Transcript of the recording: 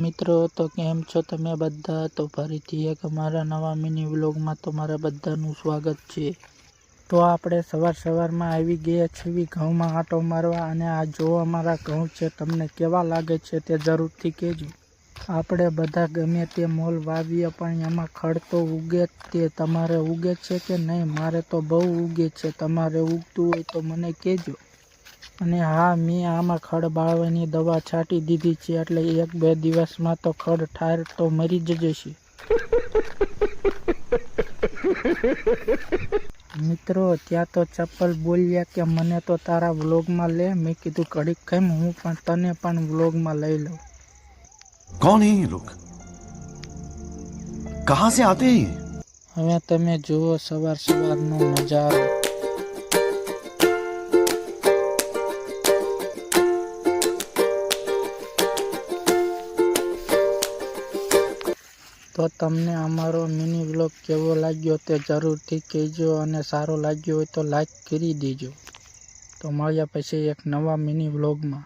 મિત્રો તો કેમ છો તમે બધા? તો ફરીથી એક અમારા નવા મિની વ્લોગમાં તમારા બધાનું સ્વાગત છે. તો આપણે સવારમાં આવી ગયા છીએ ઘઉંમાં આંટો મારવા, અને આ જો અમારા ઘઉં છે, તમને કેવા લાગે છે તે જરૂરથી કહેજો. આપણે બધા ગમે તે મોલ વાવીએ પણ એમાં ખડ તો ઉગે જ. તે તમારે ઉગે છે કે નહીં? મારે તો બહુ ઉગે છે. તમારે ઉગતું હોય તો મને કહેજો. અને હા, મેં આમાં ખડ બાળવાની દવા છાંટી દીધી છે, એટલે 1-2 દિવસમાં તો ખડ ઠાર તો મરી જ જશે. મિત્રો ત્યાં તો ચપ્પલ બોલ્યા કે મને તો તારા વ્લોગમાં લે. મેં કીધું ઘડીક કેમ, હું પણ તને પણ વ્લોગમાં લઈ લઉં. कौन है ये लोग? कहां से आते हैं? હવે તમે જુઓ સવારનો નજારો. તો તમને અમારો મિની વ્લોગ કેવો લાગ્યો તે જરૂરથી કહેજો, અને સારો લાગ્યો હોય તો લાઈક કરી દેજો. તો મળ્યા પછી એક નવા મિની વ્લોગમાં.